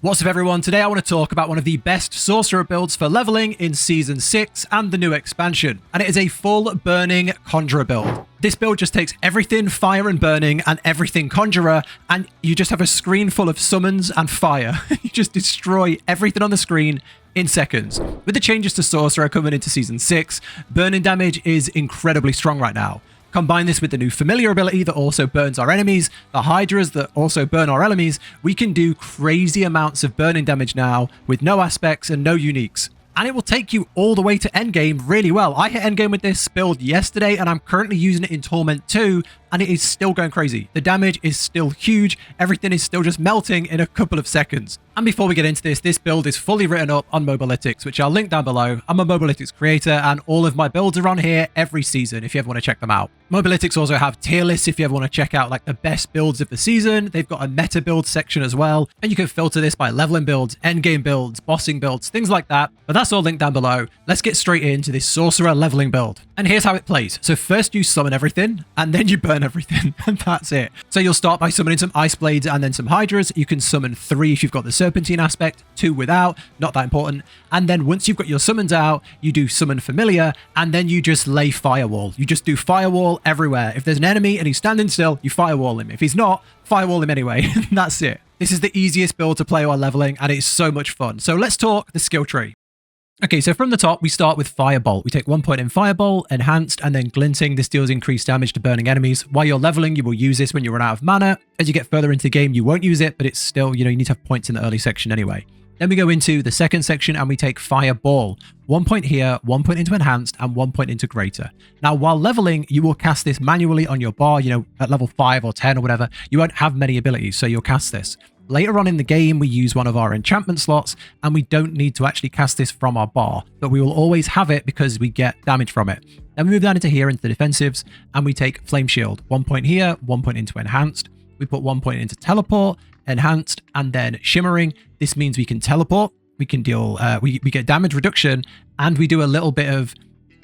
What's up everyone, today I want to talk about one of the best sorcerer builds for leveling in Season 6 and the new expansion, and it is a full burning conjurer build. This build just takes everything fire and burning and everything conjurer, and you just have a screen full of summons and fire. You just destroy everything on the screen in seconds. With the changes to sorcerer coming into Season 6, burning damage is incredibly strong right now. Combine this with the new familiar ability that also burns our enemies, the hydras that also burn our enemies, we can do crazy amounts of burning damage now with no aspects and no uniques. And it will take you all the way to endgame really well. I hit endgame with this build yesterday and I'm currently using it in Torment 2 and it is still going crazy. The damage is still huge, everything is still just melting in a couple of seconds. And before we get into this build is fully written up on Mobalytics, which I'll link down below. I'm a Mobalytics creator and all of my builds are on here every season if you ever want to check them out. Mobalytics also have tier lists if you ever want to check out like the best builds of the season. They've got a meta build section as well, and you can filter this by leveling builds, endgame builds, bossing builds, things like that. But that's all linked down below. Let's get straight into this sorcerer leveling build. And here's how it plays. So first you summon everything and then you burn everything and that's it. So you'll start by summoning some ice blades and then some hydras. You can summon 3 if you've got the serpentine aspect, 2 without, not that important. And then once you've got your summons out, you do summon familiar and then you just lay firewall. You just do firewall everywhere. If there's an enemy and he's standing still, you firewall him. If he's not, firewall him anyway. That's it. This is the easiest build to play while leveling and it's so much fun. So let's talk the skill tree. Okay, so from the top, we start with Firebolt. We take 1 point in Firebolt, Enhanced, and then Glinting. This deals increased damage to burning enemies. While you're leveling, you will use this when you run out of mana. As you get further into the game, you won't use it, but it's still, you need to have points in the early section anyway. Then we go into the second section and we take Fireball. 1 point here, 1 point into Enhanced, and 1 point into Greater. Now, while leveling, you will cast this manually on your bar, at level 5 or 10 or whatever. You won't have many abilities, so you'll cast this. Later on in the game, we use one of our enchantment slots, and we don't need to actually cast this from our bar, but we will always have it because we get damage from it. Then we move down into here into the defensives, and we take Flame Shield. 1 point here, 1 point into Enhanced. We put 1 point into Teleport, Enhanced, and then Shimmering. This means we can teleport, we can deal, we get damage reduction, and we do a little bit of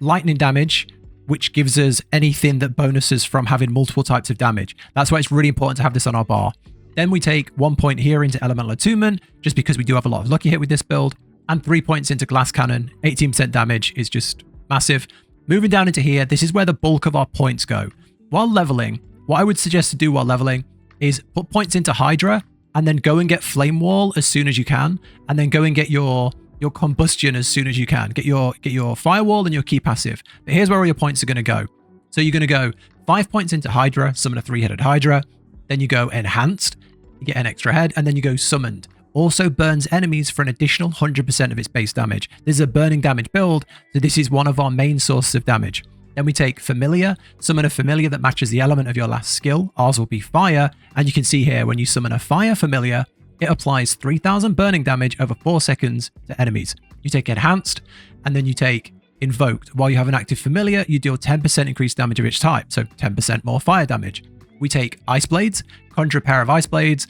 lightning damage, which gives us anything that bonuses from having multiple types of damage. That's why it's really important to have this on our bar. Then we take 1 point here into Elemental Attunement, just because we do have a lot of lucky hit with this build, and 3 points into Glass Cannon. 18% damage is just massive. Moving down into here, this is where the bulk of our points go. While leveling, what I would suggest to do while leveling is put points into Hydra, and then go and get Flame Wall as soon as you can, and then go and get your Combustion as soon as you can. Get your Firewall and your Key Passive. But here's where all your points are going to go. So you're going to go 5 points into Hydra, summon a 3-headed Hydra. Then you go Enhanced, you get an extra head, and then you go Summoned. Also burns enemies for an additional 100% of its base damage. This is a burning damage build, so this is one of our main sources of damage. Then we take Familiar, summon a Familiar that matches the element of your last skill. Ours will be Fire, and you can see here when you summon a Fire Familiar, it applies 3000 burning damage over 4 seconds to enemies. You take Enhanced, and then you take Invoked. While you have an active Familiar, you deal 10% increased damage of each type, so 10% more fire damage. We take Ice Blades, conjure a pair of Ice Blades.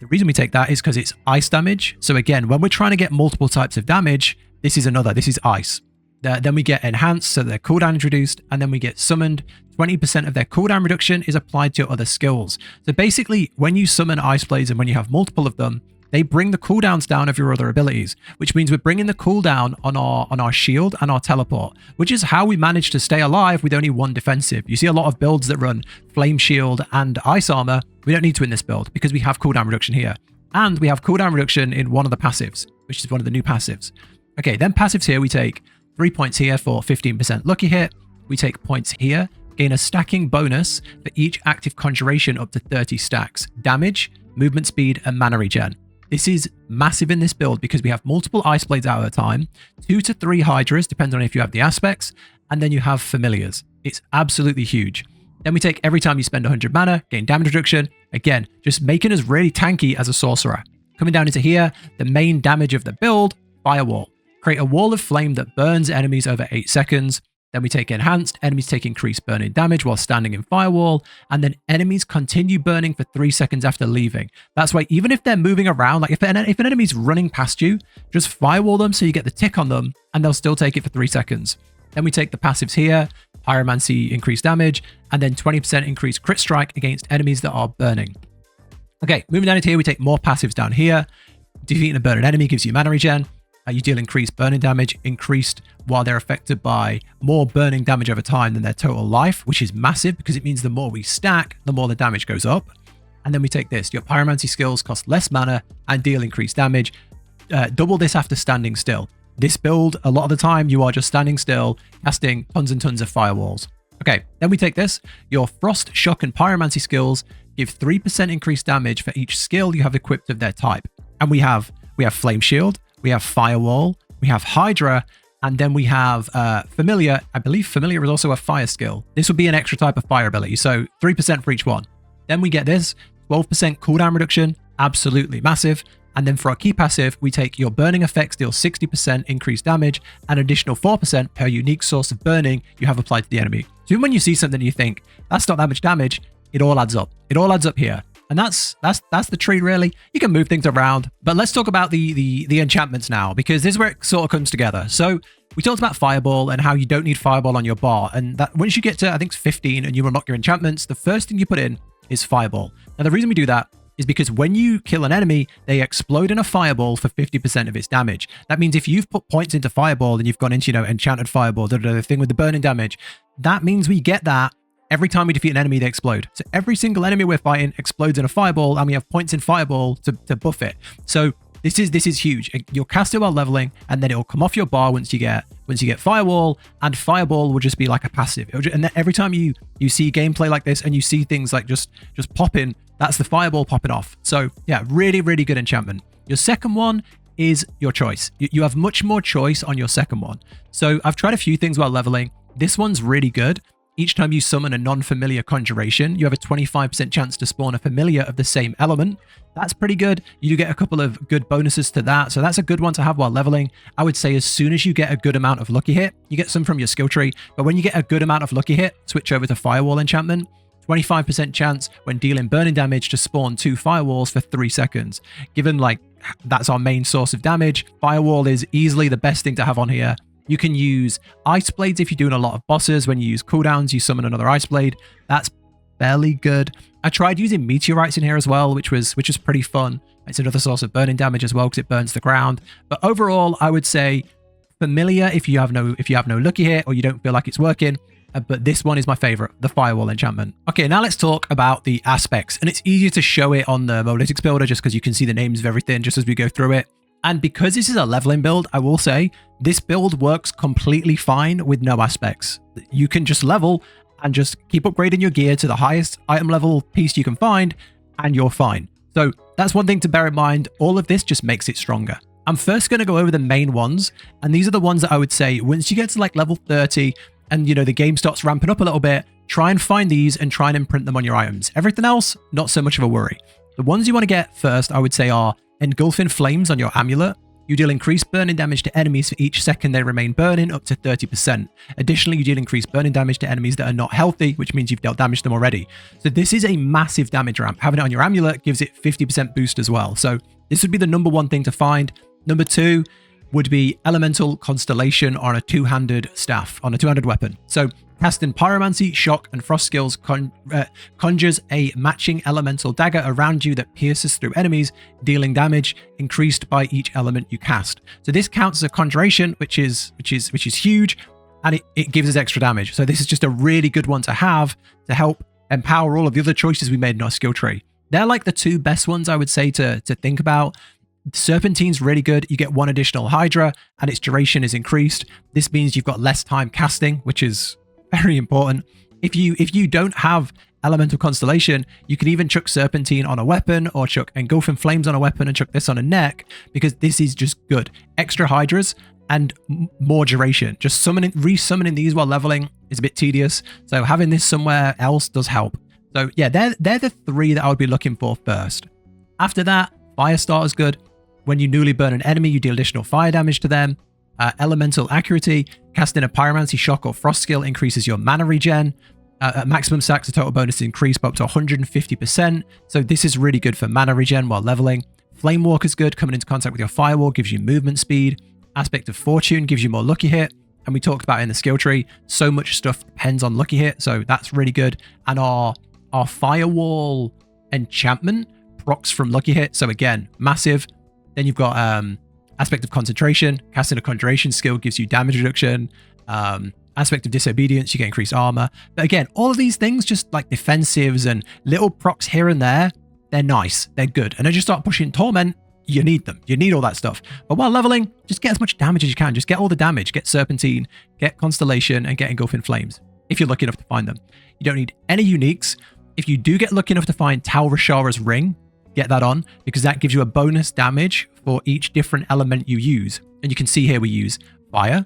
The reason we take that is because it's ice damage. So again, when we're trying to get multiple types of damage, this is ice. Then we get Enhanced, so their cooldown is reduced, and then we get Summoned. 20% of their cooldown reduction is applied to other skills. So basically, when you summon Ice Blades and when you have multiple of them, they bring the cooldowns down of your other abilities, which means we're bringing the cooldown on our shield and our teleport, which is how we manage to stay alive with only 1 defensive. You see a lot of builds that run Flame Shield and Ice Armor. We don't need to in this build because we have cooldown reduction here. And we have cooldown reduction in one of the passives, which is one of the new passives. Okay, then passives here, we take 3 points here for 15% lucky hit. We take points here, gain a stacking bonus for each active conjuration up to 30 stacks. Damage, movement speed, and mana regen. This is massive in this build because we have multiple Ice Blades out at a time, 2 to 3 Hydras, depending on if you have the aspects, and then you have Familiars. It's absolutely huge. Then we take every time you spend 100 mana, gain damage reduction. Again, just making us really tanky as a sorcerer. Coming down into here, the main damage of the build, Firewall. Create a wall of flame that burns enemies over 8 seconds. Then we take Enhanced, enemies take increased burning damage while standing in Firewall, and then enemies continue burning for 3 seconds after leaving. That's why even if they're moving around, like if an enemy's running past you, just Firewall them so you get the tick on them, and they'll still take it for 3 seconds. Then we take the passives here, Pyromancy increased damage, and then 20% increased crit strike against enemies that are burning. Okay, moving down into here, we take more passives down here. Defeating a burning enemy gives you mana regen. You deal increased burning damage, increased while they're affected by more burning damage over time than their total life, which is massive because it means the more we stack, the more the damage goes up. And then we take this. Your pyromancy skills cost less mana and deal increased damage. Double this after standing still. This build, a lot of the time, you are just standing still, casting tons and tons of firewalls. Okay, then we take this. Your Frost, Shock, and Pyromancy skills give 3% increased damage for each skill you have equipped of their type. And we have Flame Shield, we have Firewall, we have Hydra, and then we have Familiar. I believe Familiar is also a fire skill. This would be an extra type of fire ability, so 3% for each one. Then we get this, 12% cooldown reduction, absolutely massive. And then for our key passive, we take your burning effects deal 60% increased damage and additional 4% per unique source of burning you have applied to the enemy. So even when you see something and you think, that's not that much damage, it all adds up. It all adds up here. And that's the tree, really. You can move things around. But let's talk about the enchantments now, because this is where it sort of comes together. So we talked about Fireball and how you don't need Fireball on your bar. And that once you get to, I think, 15 and you unlock your enchantments, the first thing you put in is Fireball. Now, the reason we do that is because when you kill an enemy, they explode in a fireball for 50% of its damage. That means if you've put points into Fireball and you've gone into, enchanted Fireball, the thing with the burning damage, that means we get that every time we defeat an enemy, they explode. So every single enemy we're fighting explodes in a Fireball, and we have points in Fireball to buff it. So this is huge. You'll cast it while leveling, and then it'll come off your bar once you get Firewall, and Fireball will just be like a passive. And then every time you see gameplay like this and you see things like just popping, that's the Fireball popping off. So yeah, really, really good enchantment. Your second one is your choice. You have much more choice on your second one. So I've tried a few things while leveling. This one's really good. Each time you summon a non-familiar conjuration, you have a 25% chance to spawn a familiar of the same element. That's pretty good. You do get a couple of good bonuses to that, so that's a good one to have while leveling. I would say as soon as you get a good amount of lucky hit, you get some from your skill tree, but when you get a good amount of lucky hit, switch over to Firewall enchantment. 25% chance when dealing burning damage to spawn 2 firewalls for 3 seconds. Given that's our main source of damage, Firewall is easily the best thing to have on here. You can use Ice Blades if you're doing a lot of bosses. When you use cooldowns, you summon another Ice Blade. That's fairly good. I tried using Meteorites in here as well, which was pretty fun. It's another source of burning damage as well because it burns the ground. But overall, I would say Familiar if you have no lucky hit or you don't feel like it's working. But this one is my favorite, the Firewall enchantment. Okay, now let's talk about the aspects. And it's easier to show it on the Monolithics builder just because you can see the names of everything just as we go through it. And because this is a leveling build, I will say this build works completely fine with no aspects. You can just level and just keep upgrading your gear to the highest item level piece you can find, and you're fine. So that's one thing to bear in mind. All of this just makes it stronger. I'm first going to go over the main ones, and these are the ones that I would say once you get to level 30 and the game starts ramping up a little bit, try and find these and try and imprint them on your items. Everything else, not so much of a worry. The ones you want to get first, I would say, are Engulfing Flames on your amulet. You deal increased burning damage to enemies for each second they remain burning, up to 30%. Additionally, you deal increased burning damage to enemies that are not healthy, which means you've dealt damage to them already. So this is a massive damage ramp. Having it on your amulet gives it 50% boost as well. So this would be the number one thing to find. Number two would be Elemental Constellation on a two-handed staff, on a two-handed weapon. So casting Pyromancy, Shock, and Frost skills conjures a matching elemental dagger around you that pierces through enemies, dealing damage increased by each element you cast. So this counts as a conjuration, which is huge, and it gives us extra damage. So this is just a really good one to have to help empower all of the other choices we made in our skill tree. They're like the two best ones I would say to think about. Serpentine's really good. You get 1 additional Hydra, and its duration is increased. This means you've got less time casting, which is very important. If you don't have Elemental Constellation, you can even chuck Serpentine on a weapon or chuck Engulfing Flames on a weapon and chuck this on a neck, because this is just good. Extra Hydras and more duration. Just resummoning these while leveling is a bit tedious, so having this somewhere else does help. So yeah, they're the 3 that I would be looking for first. After that, Firestarter's good. When you newly burn an enemy, you deal additional fire damage to them. Elemental Accuracy, casting a Pyromancy, Shock, or Frost skill increases your mana regen. At maximum stacks, the total bonus is increased by up to 150%. So this is really good for mana regen while leveling. Flame Walker's good, coming into contact with your Firewall gives you movement speed. Aspect of Fortune gives you more lucky hit. And we talked about it in the skill tree, so much stuff depends on lucky hit, so that's really good. And our Firewall enchantment procs from lucky hit, so again, massive. Then you've got aspect of concentration. Casting a conjuration skill gives you damage reduction. Aspect of disobedience, you get increased armor. But again, all of these things, just like defensives and little procs here and there, they're nice, they're good. And as you start pushing torment, you need them. You need all that stuff. But while leveling, just get as much damage as you can. Just get all the damage. Get serpentine, get constellation, and get engulfing flames, if you're lucky enough to find them. You don't need any uniques. If you do get lucky enough to find Tal Rashara's ring, get that on, because that gives you a bonus damage for each different element you use. And you can see here we use fire,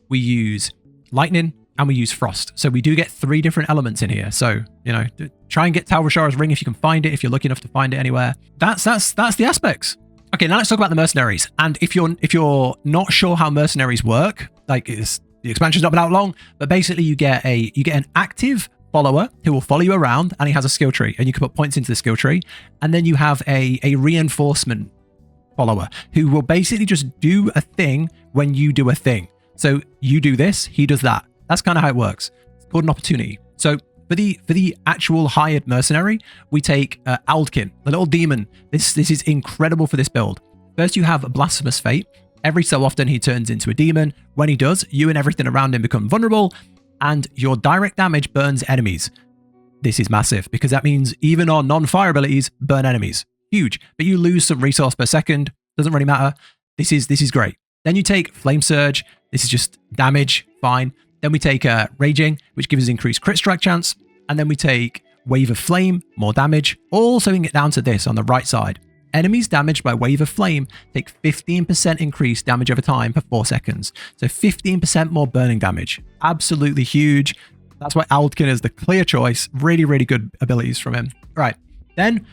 we use lightning, and we use frost. So we do get 3 different elements in here. So, you know, try and get Tal Rashara's ring if you can find it, if you're lucky enough to find it anywhere. That's the aspects. Okay, now let's talk about the Mercenaries. And if you're not sure how Mercenaries work, like the expansion's not been out long, but basically you get an active follower who will follow you around, and he has a skill tree, and you can put points into the skill tree. And then you have a reinforcement follower who will basically just do a thing when you do a thing. So you do this, he does that. That's kind of how it works. It's called an opportunity. So for the actual hired mercenary, we take Aldkin, the little demon. This is incredible for this build. First, you have a blasphemous fate. Every so often, he turns into a demon. When he does, you and everything around him become vulnerable, and your direct damage burns enemies. This is massive, because that means even our non-fire abilities burn enemies. Huge. But you lose some resource per second. Doesn't really matter. This is great. Then you take Flame Surge. This is just damage. Fine. Then we take Raging, which gives us increased crit strike chance. And then we take Wave of Flame, more damage. Also, we can get down to this on the right side. Enemies damaged by Wave of Flame take 15% increased damage over time for 4 seconds. So 15% more burning damage. Absolutely huge. That's why Aldkin is the clear choice. Really, really good abilities from him. Right. Then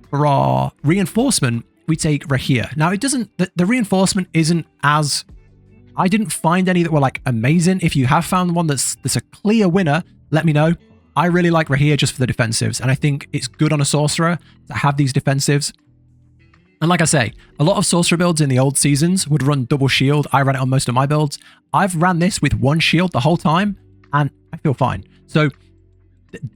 for our reinforcement, we take Rahir. Now, it doesn't... The reinforcement isn't as... I didn't find any that were like amazing. If you have found one that's a clear winner, let me know. I really like Rahir just for the defensives, and I think it's good on a sorcerer to have these defensives. And like I say, a lot of sorcerer builds in the old seasons would run double shield. I ran it on most of my builds. I've ran this with 1 shield the whole time, and I feel fine. So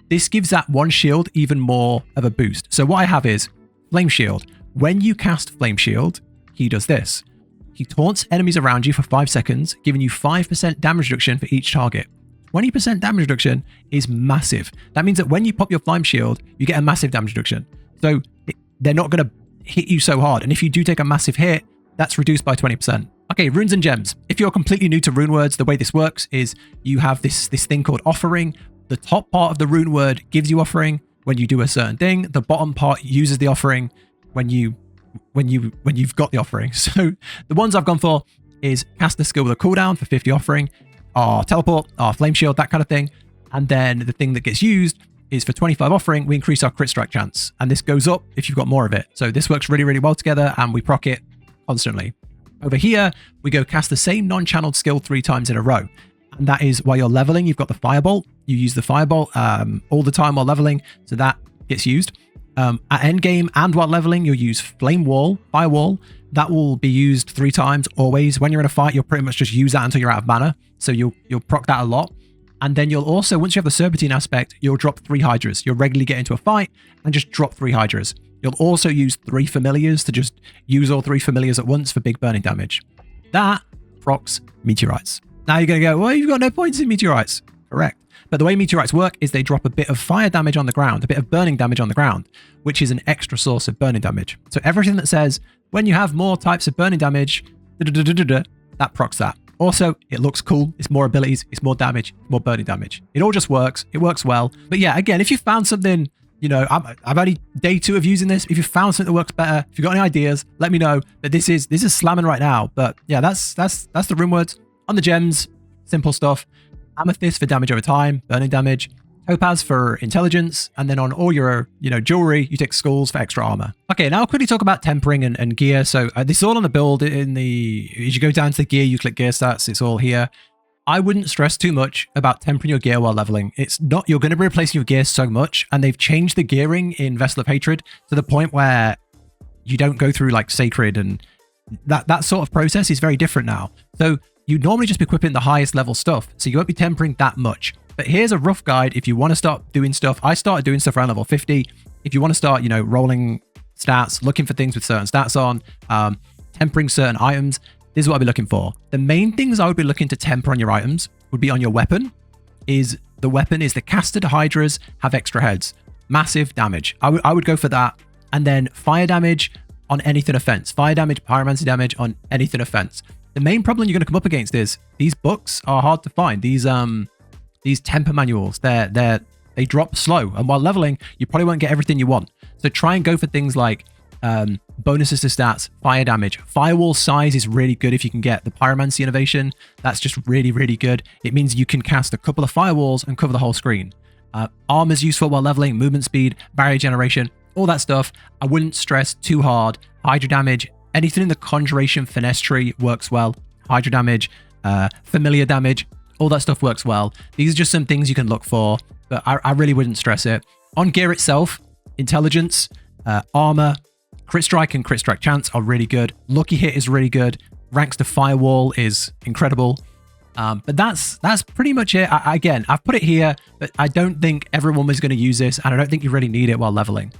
this gives that 1 shield even more of a boost. So what I have is Flame Shield. When you cast Flame Shield, he does this. He taunts enemies around you for 5 seconds, giving you 5% damage reduction for each target. 20% damage reduction is massive. That means that when you pop your Flame Shield, you get a massive damage reduction. So they're not going to hit you so hard. And if you do take a massive hit, that's reduced by 20%. Okay, runes and gems. If you're completely new to rune words, the way this works is you have this thing called offering. The top part of the rune word gives you offering when you do a certain thing. The bottom part uses the offering when you've got the offering. So the ones I've gone for is cast a skill with a cooldown for 50 offering, our teleport, our flame shield, that kind of thing. And then the thing that gets used is for 25 offering, we increase our crit strike chance. And this goes up if you've got more of it. So this works really, really well together, and we proc it constantly. Over here, we go cast the same non-channeled skill 3 times in a row. And that is while you're leveling, you've got the Firebolt. You use the Firebolt all the time while leveling, so that gets used. At endgame and while leveling, you'll use Firewall. That will be used 3 times always. When you're in a fight, you'll pretty much just use that until you're out of mana. So you'll proc that a lot. And then you'll also, once you have the Serpentine aspect, you'll drop 3 Hydras. You'll regularly get into a fight and just drop 3 Hydras. You'll also use 3 Familiars to just use all 3 Familiars at once for big burning damage. That procs Meteorites. Now you're going to go, well, you've got no points in Meteorites. Correct. But the way Meteorites work is they drop a bit of fire damage on the ground, a bit of burning damage on the ground, which is an extra source of burning damage. So everything that says, when you have more types of burning damage, that procs that. Also, it looks cool. It's more abilities, it's more damage, more burning damage. It all just works. It works well. But yeah, again, if you found something, you know, I've only day 2 of using this. If you found something that works better, if you've got any ideas, let me know. But this is slamming right now. But yeah, that's the rune words. On the gems, simple stuff. Amethyst for damage over time, burning damage. Topaz for intelligence, and then on all your, jewelry, you take skulls for extra armor. Okay, now I'll quickly talk about tempering and gear. So this is all on the build. As you go down to the gear, you click gear stats. It's all here. I wouldn't stress too much about tempering your gear while leveling. It's not, you're going to be replacing your gear so much, and they've changed the gearing in Vessel of Hatred to the point where you don't go through like Sacred, and that sort of process is very different now. So you'd normally just be equipping the highest level stuff, so you won't be tempering that much. But here's a rough guide if you want to start doing stuff. I started doing stuff around level 50. If you want to start, rolling stats, looking for things with certain stats on, tempering certain items, this is what I'd be looking for. The main things I would be looking to temper on your items would be on your weapon. The weapon is the casted hydras have extra heads. Massive damage. I would go for that. And then fire damage on anything offense. Fire damage, pyromancy damage on anything offense. The main problem you're going to come up against is these books are hard to find. These temper manuals, they drop slow. And while leveling, you probably won't get everything you want. So try and go for things like bonuses to stats, fire damage. Firewall size is really good if you can get the pyromancy innovation. That's just really, really good. It means you can cast a couple of firewalls and cover the whole screen. Armor's useful while leveling, movement speed, barrier generation, all that stuff. I wouldn't stress too hard. Hydra damage, anything in the conjuration finesse tree works well. Hydra damage, familiar damage, all that stuff works well. These are just some things you can look for, but I really wouldn't stress it. On gear itself, intelligence, armor, crit strike and crit strike chance are really good. Lucky hit is really good. Ranks to firewall is incredible. But that's pretty much it. Again, I've put it here, but I don't think everyone was going to use this, and I don't think you really need it while leveling.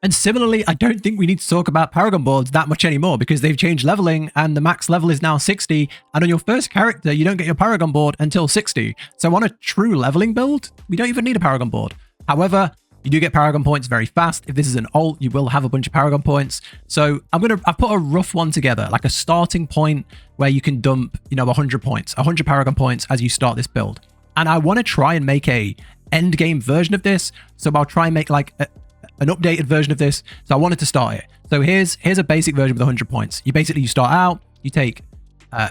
And similarly, I don't think we need to talk about Paragon boards that much anymore because they've changed leveling and the max level is now 60. And on your first character, you don't get your Paragon board until 60. So on a true leveling build, we don't even need a Paragon board. However, you do get Paragon points very fast. If this is an alt, you will have a bunch of Paragon points. So I've put a rough one together, like a starting point where you can dump, 100 points, 100 Paragon points as you start this build. And I want to try and make a end game version of this. So I'll try and make like an updated version of this. So I wanted to start it. So here's a basic version with 100 points. You start out, you take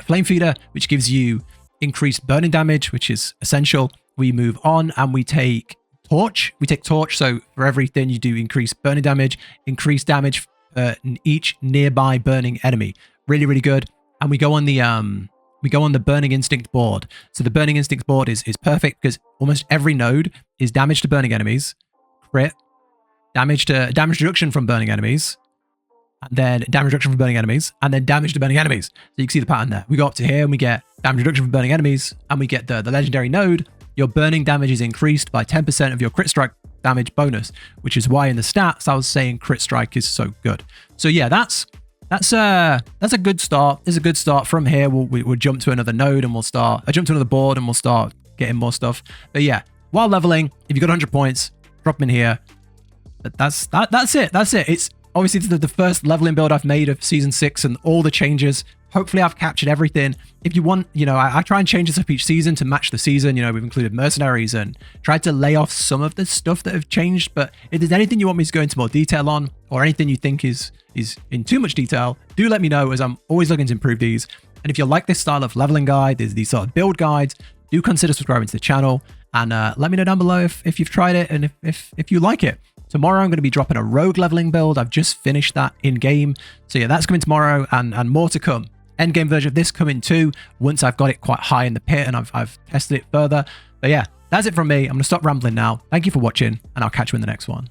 Flame Feeder, which gives you increased burning damage, which is essential. We move on and we take Torch. We take Torch. So for everything you do, increase burning damage, increase damage in each nearby burning enemy. Really, really good. And we go on the Burning Instinct board. So the Burning Instinct board is perfect because almost every node is damage to burning enemies, crit, damage reduction from burning enemies, and then damage reduction from burning enemies, and then damage to burning enemies. So you can see the pattern there. We go up to here and we get damage reduction from burning enemies, and we get the legendary node. Your burning damage is increased by 10% of your crit strike damage bonus, which is why in the stats I was saying crit strike is so good. So yeah, that's a good start. It's a good start. From here, we'll jump to another node and I jump to another board and we'll start getting more stuff. But yeah, while leveling, if you got 100 points, drop them in here. That's it. It's obviously the first leveling build I've made of season 6 and all the changes. Hopefully I've captured everything. If you want, I try and change this up each season to match the season. We've included Mercenaries and tried to lay off some of the stuff that have changed. But if there's anything you want me to go into more detail on, or anything you think is in too much detail, do let me know, as I'm always looking to improve these. And if you like this style of leveling guide, there's these sort of build guides, do consider subscribing to the channel, and let me know down below if you've tried it and if you like it. Tomorrow I'm going to be dropping a rogue leveling build. I've just finished that in game. So yeah, that's coming tomorrow and more to come. Endgame version of this coming too, once I've got it quite high in the pit and I've tested it further. But yeah, that's it from me. I'm going to stop rambling now. Thank you for watching, and I'll catch you in the next one.